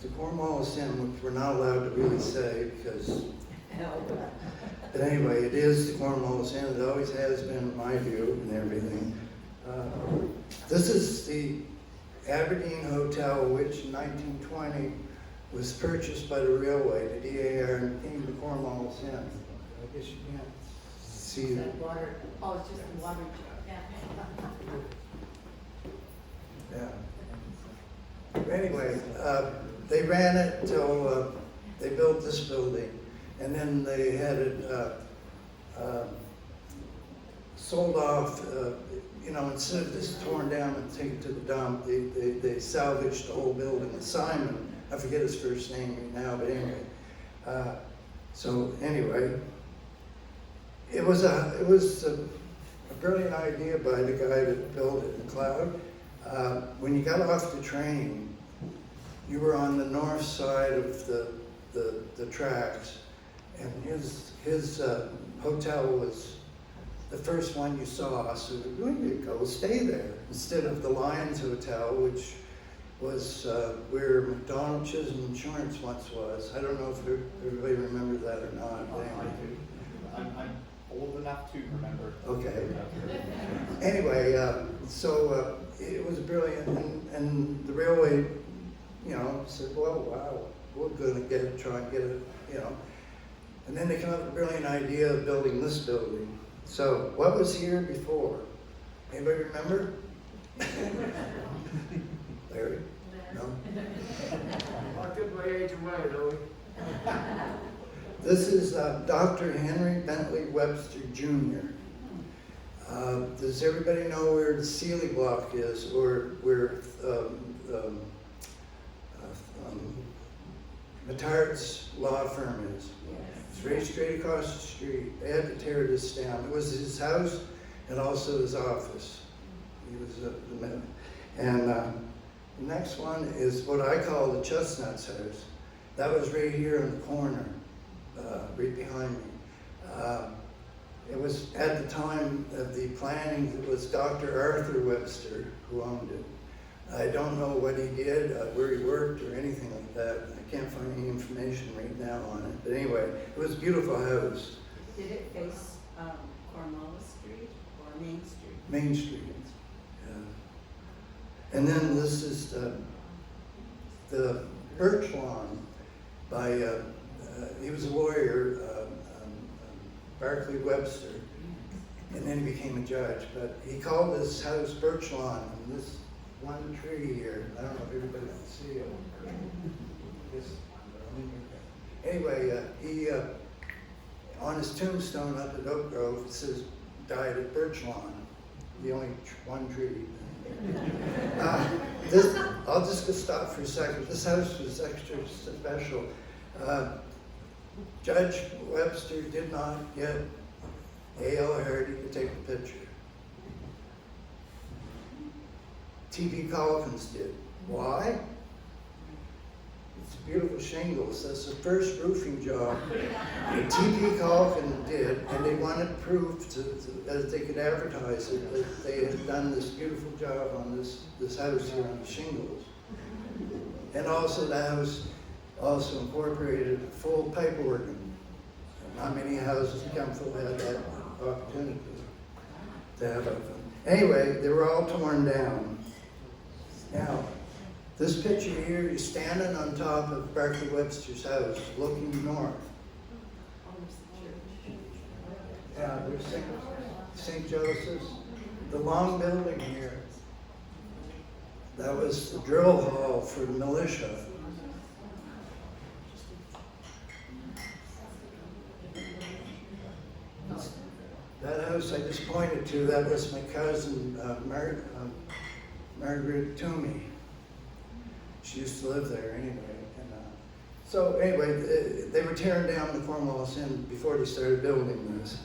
the Cornwallis Inn, which we're not allowed to really say because, but anyway, it is the Cornwallis Inn. It always has been, in my view, and everything. This is the Aberdeen Hotel, which in 1920 was purchased by the railway, the DAR, and became the Cornwallis Inn. I guess you can't see that. Water. Oh, it's just the water jar. Yeah. Anyway, they ran it till they built this building, and then they had it sold off. You know, instead of just torn down and taken to the dump, they salvaged the whole building. And Simon, I forget his first name right now, but anyway. So anyway, it was a brilliant idea by the guy that built it, McLeod. When you got off the train, you were on the north side of the tracks, and his hotel was the first one you saw, so there you go, stay there, instead of the Lions Hotel, which was where McDonald Chisholm Insurance once was. I don't know if everybody remembers that or not. Oh, I do. I'm old enough to remember. Okay. Anyway, so it was brilliant, and the railway, you know, said, well, wow, we're going to try and get it, you know. And then they come up with a brilliant idea of building this building. So what was here before? Anybody remember? Larry? No? I'll give my age away, Louis. This is Dr. Henry Bentley Webster Jr. Does everybody know where the Sealy Block is, or where Mattard's law firm is? It's right straight across the street. They had to tear this down. It was his house and also his office. He was the man. And the next one is what I call the Chestnut's house. That was right here in the corner, right behind me. It was at the time of the planning, it was Dr. Arthur Webster who owned it. I don't know what he did, where he worked or anything like that. I can't find any information right now on it. But anyway, it was a beautiful house. Did it face Cornwallis Street or Main Street? Main Street. Yeah. And then this is the Birch Lawn by, he was a lawyer, Barclay Webster, and then he became a judge. But he called this house Birch Lawn, and this one tree here, I don't know if everybody can see it. Anyway, he, on his tombstone up at Oak Grove, it says, died at Birch Lawn, the only one tree. I'll just stop for a second. This house was extra special. Judge Webster did not get A.L. Hardy to take a picture. T.P. Calkins did. Why? It's beautiful shingles. That's the first roofing job that T.P. Calkins did, and they wanted proof that they could advertise it, that they had done this beautiful job on this house here on the shingles. And also the house also incorporated a full pipe organ. Not many houses in Kentville had that opportunity to have it. Anyway, they were all torn down. Now, this picture here, you're standing on top of Barclay Webster's house, looking north. Yeah, there's St. Joseph's. The long building here, that was the drill hall for the militia. That house I just pointed to, that was my cousin, Margaret Toomey. She used to live there anyway. And, so anyway, they were tearing down the Cornwallis Inn before they started building this.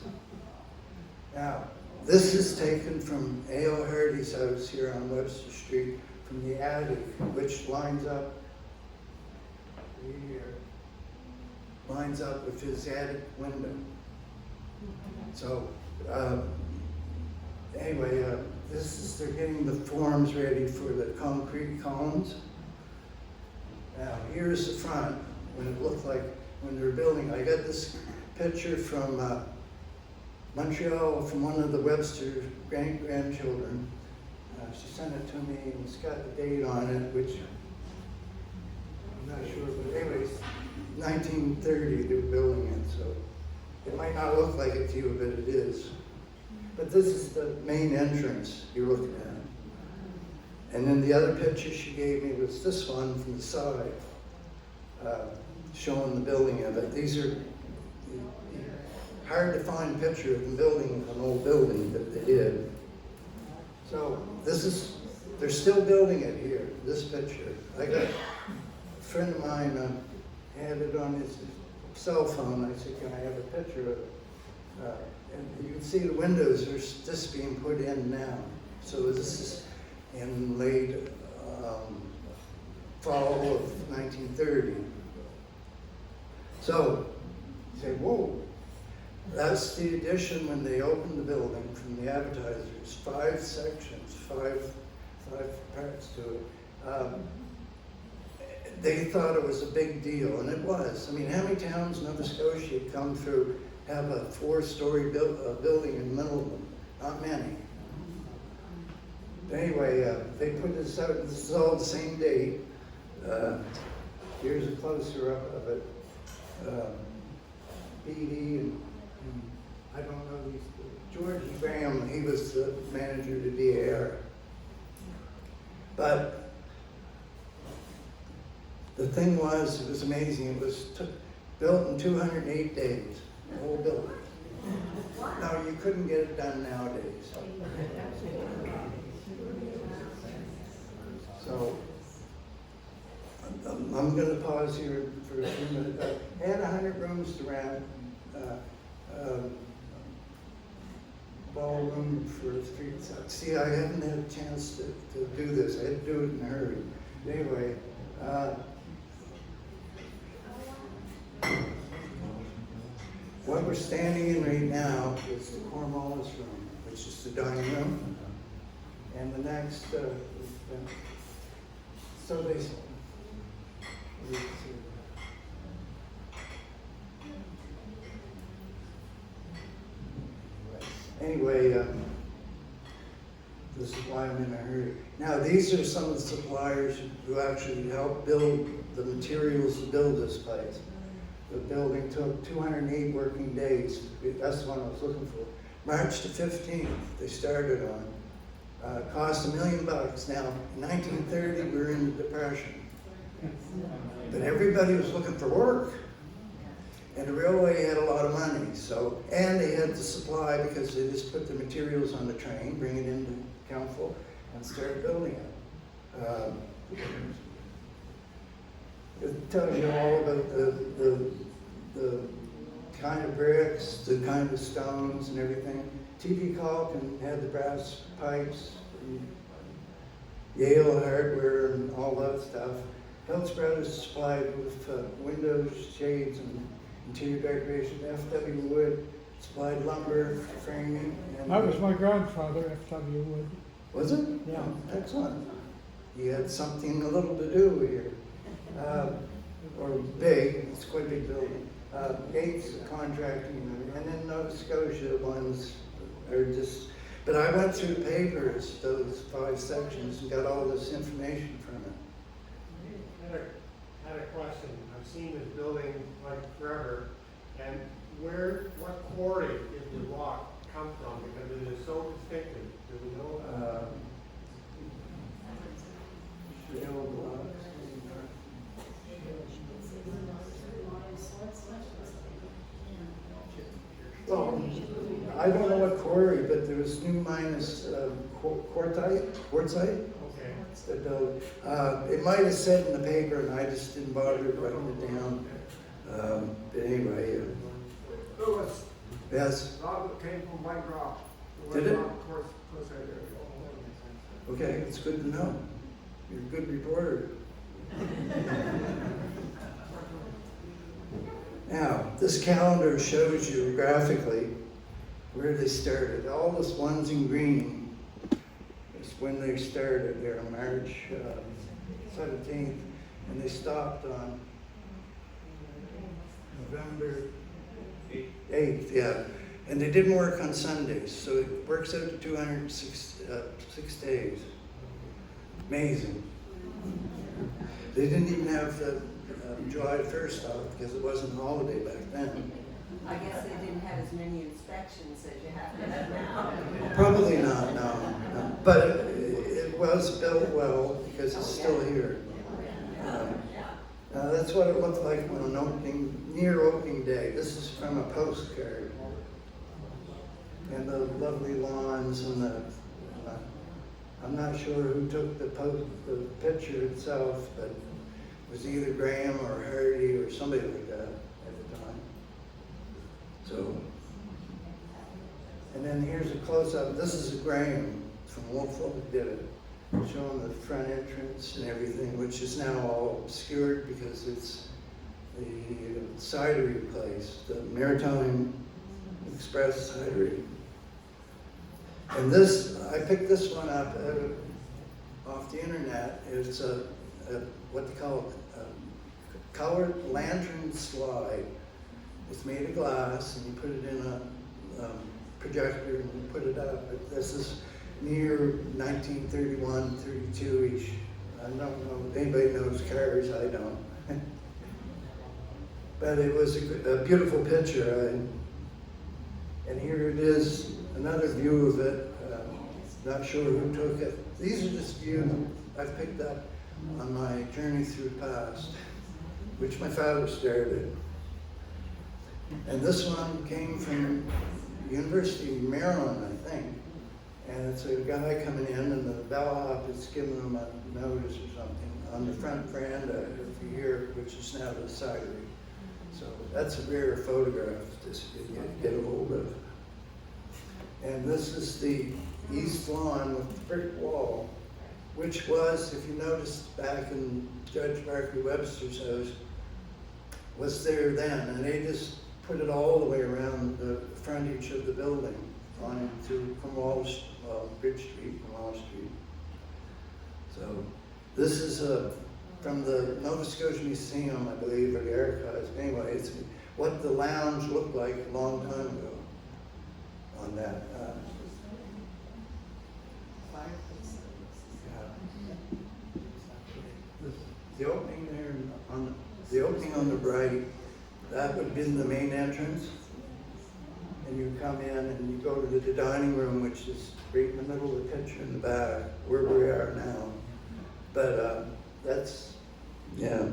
Now, this is taken from A.L. Hardy's house here on Webster Street, from the attic, which lines up here, lines up with his attic window. So, anyway, they're getting the forms ready for the concrete cones. Now here's the front, when it looked like, when they were building. I got this picture from Montreal, from one of the Webster grandchildren. She sent it to me, and it's got the date on it, which I'm not sure, but anyways, 1930 they were building it, so it might not look like it to you, but it is. But this is the main entrance you're looking at. And then the other picture she gave me was this one from the side, showing the building of it. These are hard to find picture of the building, an old building that they did. So this is, they're still building it here, this picture. I got a friend of mine had it on his cell phone. I said, can I have a picture of it? And you can see the windows are just being put in now. So this is in late fall of 1930. So you say, whoa, that's the addition when they opened the building from the advertisers. 5 sections, five parts to it. They thought it was a big deal, and it was. I mean, how many towns in Nova Scotia come through, have a 4-story building in the middle of them? Not many. Anyway, they put this out. This is all the same date. Here's a closer up of it. BD and I don't know these. George Graham, he was the manager to DAR. But the thing was, it was amazing. It was built in 208 days, the whole building. No, you couldn't get it done nowadays. So I'm going to pause here for a few minutes. I had 100 rooms to rent. Ballroom for 3. See, I haven't had a chance to do this. I had to do it in a hurry. Anyway, what we're standing in right now is the Cornwallis room, which is the dining room. And the next, so they, anyway, this is why I'm in a hurry. Now, these are some of the suppliers who actually helped build the materials to build this place. The building took 208 working days. That's the one I was looking for. March the 15th, they started on. Cost $1 million. Now, in 1930, we were in the Depression. But everybody was looking for work. And the railway had a lot of money, so, and they had the supply because they just put the materials on the train, bring it into Kentville, and start building it. It tells you all about the kind of bricks, the kind of stones and everything. T.D. Calkin had the brass pipes, and Yale hardware and all that stuff. Helms Brothers supplied with windows, shades, and interior decoration. F.W. Wood supplied lumber for framing. And that was my grandfather, F.W. Wood. Was it? Yeah. Excellent. He had something a little to do here. Or big, it's quite a big building. Gates contracting, and then Nova Scotia ones are just, but I went through the papers, those 5 sections, and got all this information from it. I had a question. I've seen this building like forever, and what quarry did the rock come from? Because it is so distinctive. Do we know? Shale blocks. Well, I don't know what quarry, but there was new minus quartzite. Okay. That built. It might have said in the paper, and I just didn't bother writing it down. But anyway, Louis, yes. a lot of it came from White Rock. Did it? Of course I did. Okay, it's good to know. You're a good reporter. Now, this calendar shows you graphically where they started. All this ones in green is when they started there, March 17th. and they stopped on November 8th, yeah. And they didn't work on Sundays, so it works out to 206 days. Amazing. They didn't even have the July 1st off because it wasn't a holiday back then. I guess they didn't have as many inspections as you have to have now. Probably not, no. But it was built well because it's still here. That's what it looked like on near opening day. This is from a postcard. And the lovely lawns and I'm not sure who took the picture itself, but it was either Graham or Hardy or somebody like that at the time. So, and then here's a close-up. This is Graham from Wolfville did it, showing the front entrance and everything, which is now all obscured because it's the cidery place, the Maritime Express cidery. And this, I picked this one up off the internet. It's what they call a colored lantern slide. It's made of glass, and you put it in a projector and you put it up. But this is near 1931, 32-ish. I don't know if anybody knows cars, I don't. But it was a beautiful picture. And here it is, another view of it. Not sure who took it. These are just views I've picked up on my journey through the past, which my father started. And this one came from University of Maryland, I think. And it's a guy coming in, and the bellhop is giving him a notice or something on the front veranda of here, which is now the cidery. So that's a rare photograph to get a hold of. And this is the east lawn with the brick wall, which was, if you noticed back in Judge Barclay Webster's house, was there then. And they just put it all the way around the frontage of the building on into Cornwallis, Bridge Street, Cornwall Street. So this is from the Nova Scotia Museum, I believe, or the archives. Anyway, it's what the lounge looked like a long time ago on that. The opening there, the opening on the right, that would have been the main entrance. And you come in and you go to the dining room, which is right in the middle of the picture in the back, where we are now. But that's, yeah.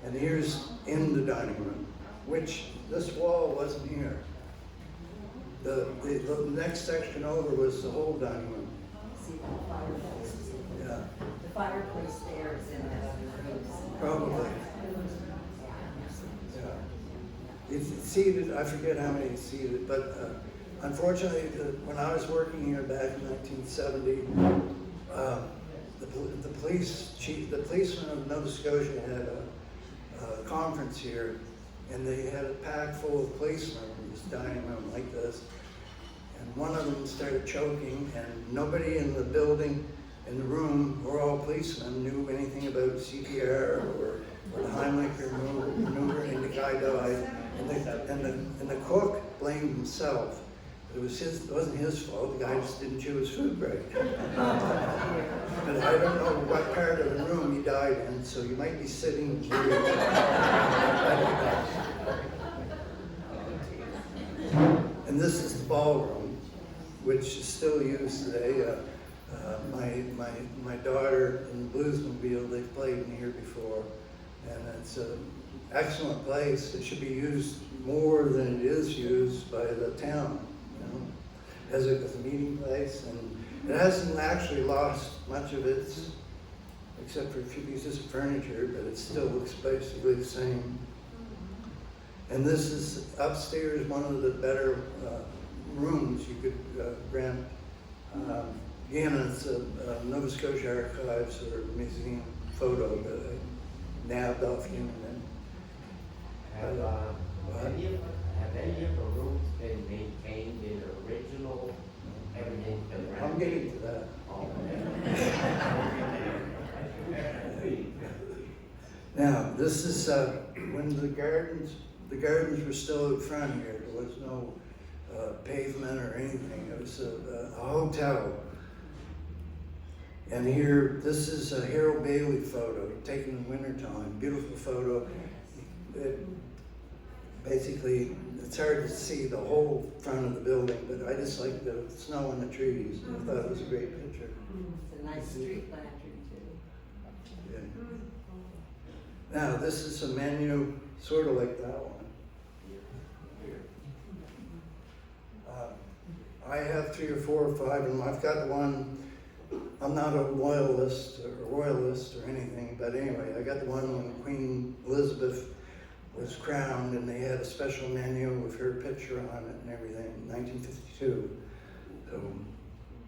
And here's in the dining room, which this wall wasn't here. The next section over was the whole dining room. See the fireplace. Yeah, The fireplace there is in the other rooms. probably. Yeah. It's seated, I forget how many it's seated, but unfortunately, when I was working here back in 1970, the police chief, the policeman of Nova Scotia had a conference here, and they had a pack full of policemen in this dining room like this. And one of them started choking, and nobody in the building, in the room, or all policemen, knew anything about CPR or the Heimlich maneuver, and the guy died. And the cook blamed himself. It wasn't his fault. The guy just didn't chew his food right. But I don't know what part of the room he died in, so you might be sitting here. And this is the ballroom, which is still used today. My daughter in the Bluesmobile, they've played in here before, and it's an excellent place. It should be used more than it is used by the town, you know, as a meeting place. And it hasn't actually lost much of its, except for a few pieces of furniture, but it still looks basically the same. And this is upstairs, one of the better rooms you could rent. Again, it's a Nova Scotia Archives or Museum photo that I nabbed off the internet. Have any of the rooms been maintained in original, everything been I'm getting to that. Oh, Now, this is, when the gardens were still out front here. There was no pavement or anything. It was a hotel. And here, this is a Harold Bailey photo taken in wintertime. Beautiful photo. Basically, it's hard to see the whole front of the building, but I just like the snow and the trees. I thought it was a great picture. It's a nice street lantern too. Yeah. Now, this is a menu, sort of like that one. I have 3 or 4 or 5 of them. I've got one, I'm not a royalist or anything, but anyway, I got the one when Queen Elizabeth was crowned and they had a special menu with her picture on it and everything, 1952. So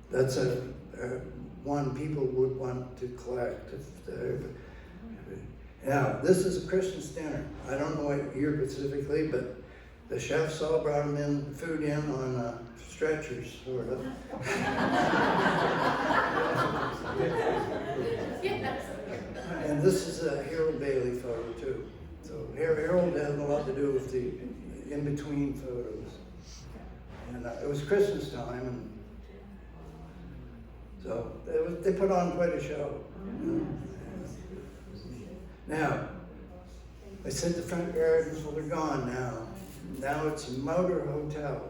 that's a one people would want to collect. Now, this is a Christmas dinner. I don't know what year specifically, but the chefs all brought them in, food in on stretchers, sort of. And this is a Harold Bailey photo too. So Harold had a lot to do with the in-between photos. And it was Christmas time, and so they put on quite a show. Now, I said the front gardens, well, they're gone now. Now it's a motor hotel.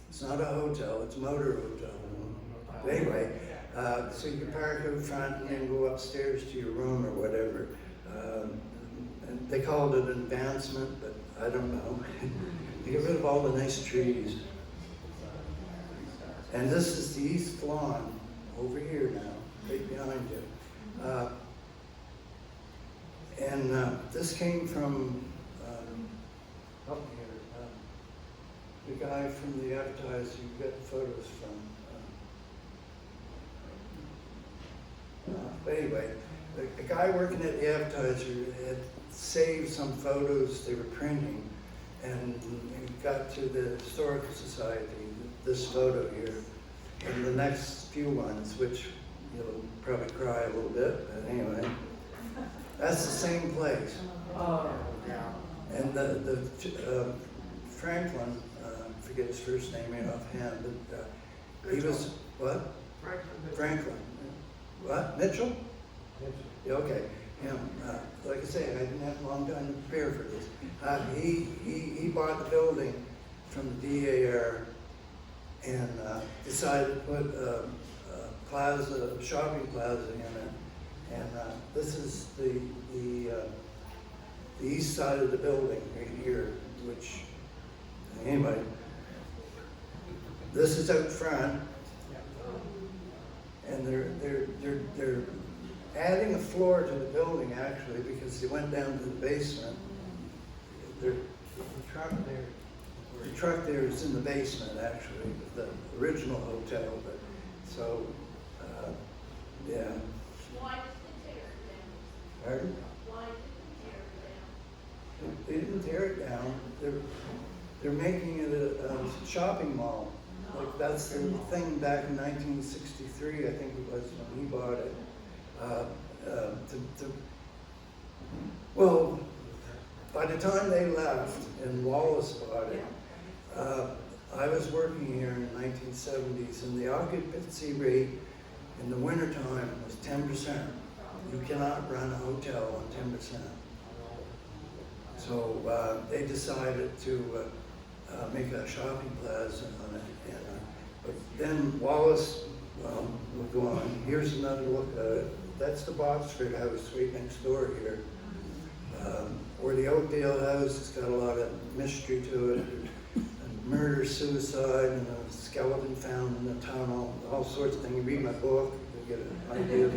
It's not a hotel, it's a motor hotel. But anyway, so you can park out front and then go upstairs to your room or whatever. And they called it an advancement, but I don't know. They get rid of all the nice trees. And this is the East Lawn over here now, right behind you. This came from up here. The guy from the advertiser you got photos from. But anyway, the guy working at the advertiser had saved some photos they were printing and got to the Historical Society, this photo here, and the next few ones, which you'll probably cry a little bit, but anyway. That's the same place. And the Franklin, forget his first name right offhand, but he was, what? Franklin. What? Mitchell? Yeah, okay. Him. Like I say, I didn't have a long time to prepare for this. He bought the building from the DAR and decided to put a shopping plaza in it. And this is the east side of the building right here, which, anyway, this is out front. And they're adding a floor to the building actually because they went down to the basement. The truck there is in the basement actually, the original hotel. But so, yeah. Why did they tear it down? Pardon? Why did They didn't tear it down. They're making it a shopping mall. Like that's the thing back in 1963, I think it was when he bought it. Well, by the time they left and Wallace bought it, I was working here in the 1970s, and the occupancy rate in the wintertime was 10%. You cannot run a hotel on 10%. So they decided to make a shopping plaza on it. And, but then Wallace, well, we'll go on. Here's another look at it. That's the Boxford house right next door here. Or the Oakdale house, it's got a lot of mystery to it. Murder, suicide, and a skeleton found in the tunnel, all sorts of things. You read my book, you get an idea of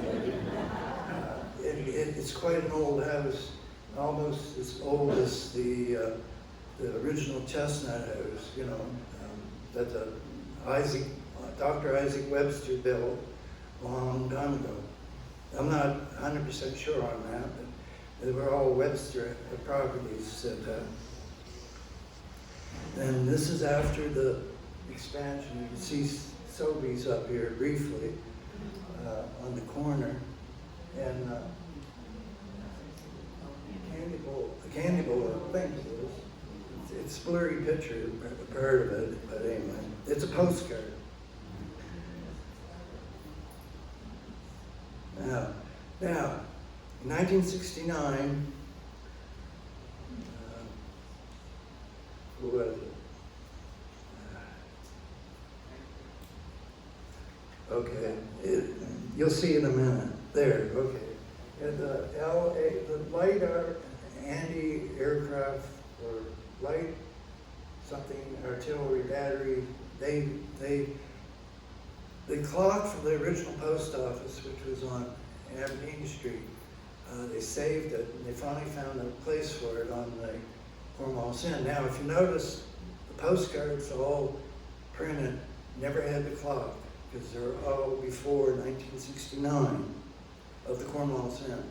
it. It's quite an old house, almost as old as the original Chestnut House, you know, that Dr. Isaac Webster built a long time ago. I'm not 100% sure on that, but they were all Webster properties. And this is after the expansion. You can see Sobeys up here briefly on the corner. And don't think it is. It's a blurry picture, part of it, but anyway, it's a postcard. Now, in 1969, who was it? Okay, you'll see in a minute. There, okay. And the light anti-aircraft or light something artillery battery, they clock for the original post office, which was on Aberdeen Street. They saved it, and they finally found a place for it on the Cornwallis Inn. Now, if you notice, the postcards all printed never had the clock, because they're all before 1969 of the Cornwallis Inn.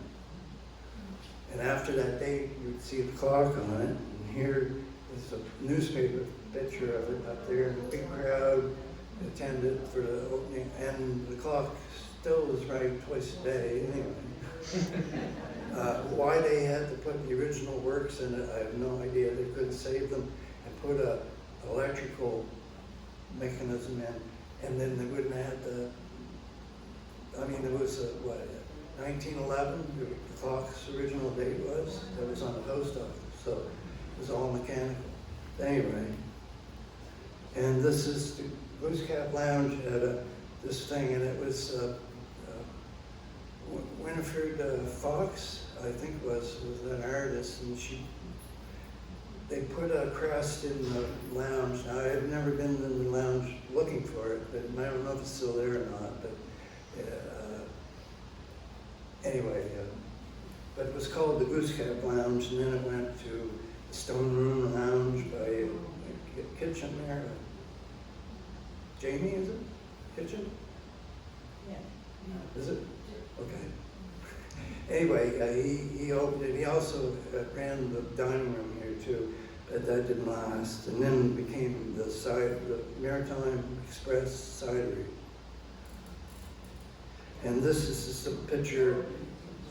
And after that date, you'd see the clock on it, and here is a newspaper picture of it up there, and a big crowd attended for the opening, and the clock still is right twice a day anyway. Why they had to put the original works in it, I have no idea. They could save them and put a electrical mechanism in, and then they wouldn't have had the, I mean, it was, 1911, the clock's original date was, that was on the post office, so it was all mechanical. Anyway, and this is the Goose Cap Lounge had this thing, and it was Winifred Fox, I think was an artist, and they put a crest in the lounge. Now, I've never been in the lounge looking for it, but I don't know if it's still there or not, but anyway, but it was called the Goose Cap Lounge, and then it went to the Stone Room Lounge by a kitchen there. Jamie, is it? Kitchen? Yeah. Is it? Okay. Anyway, he opened it. He also ran the dining room here too, but that didn't last. And then became the Maritime Express cidery. And this is just a picture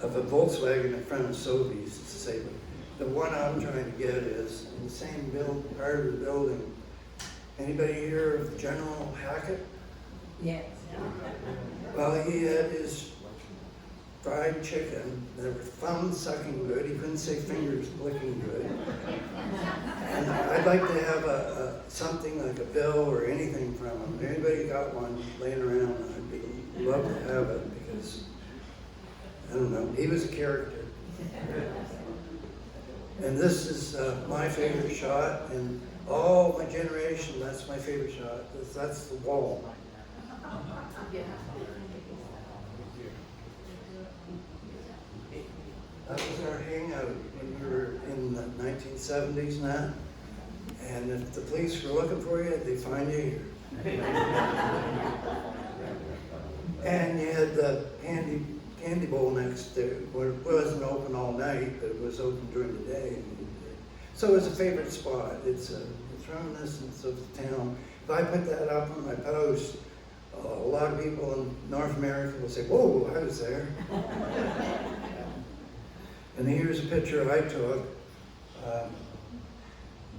of a Volkswagen in front of Sobeys. It's the same. The one I'm trying to get is in the same part of the building. Anybody hear of General Hackett? Yes. Well, he had his fried chicken. They were thumb sucking good. He couldn't say fingers licking good. And I'd like to have something like a bill or anything from him. If anybody got one laying around, I'd love to have it because, I don't know, he was a character. And this is my favorite shot, and all my generation, that's my favorite shot. That's the wall. That was our hangout when we were in the 1970s and that. And if the police were looking for you, they'd find you here. And you had the candy bowl next there. Well, it wasn't open all night, but it was open during the day. So it was a favorite spot. It's reminiscence of the town. If I put that up on my post, a lot of people in North America will say, "Whoa, I was there." And here's a picture I took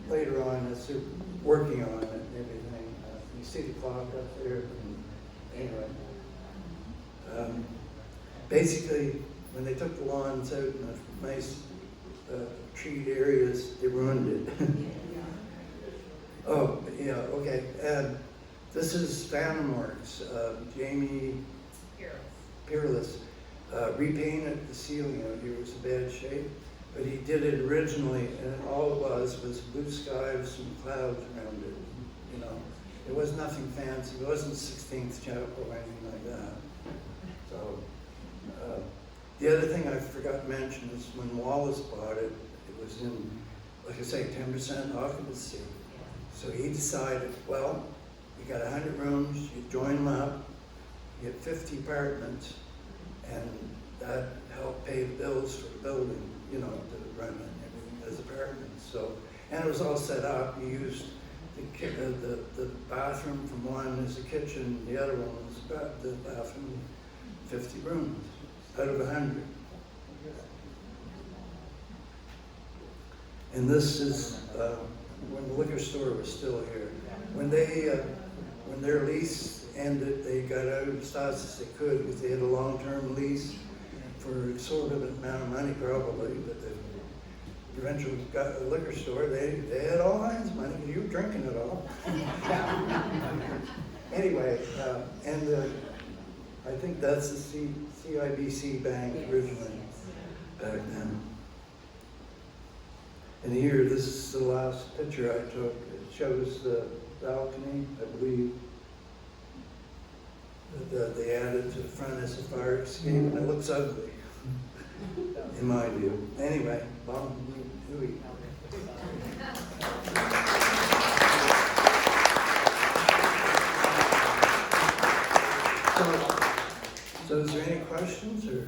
later on as they're working on it and everything. You see the clock up there. Anyway, basically, when they took the lawns out in the nice treed areas, they ruined it. Oh, yeah, okay. This is Phantom Works. Jamie Peerless repainted the ceiling out here. It was in bad shape, but he did it originally, and all it was blue sky with some clouds around it. You know, it was nothing fancy. It wasn't 16th Chapel or anything like that. So, the other thing I forgot to mention is when Wallace bought it, it was in, like I say, 10% occupancy. So he decided, well, you got 100 rooms, you join them up, you get 50 apartments, and that helped pay the bills for the building, you know, to run and everything as apartments. So, and it was all set up. You used the bathroom from one as a kitchen, the other one was the bathroom, 50 rooms out of 100. And this is, when the liquor store was still here. When their lease ended, they got out as fast as they could, because they had a long-term lease for an exorbitant amount of money probably, but they eventually got a liquor store. They had all kinds of money, you were drinking it all. Anyway, I think that's the CIBC bank originally back then. And here, this is the last picture I took. It shows the balcony, I believe, that they added to the front as a fire escape, and it looks ugly, in my view. Anyway, Bob, Huey. So is there any questions, or?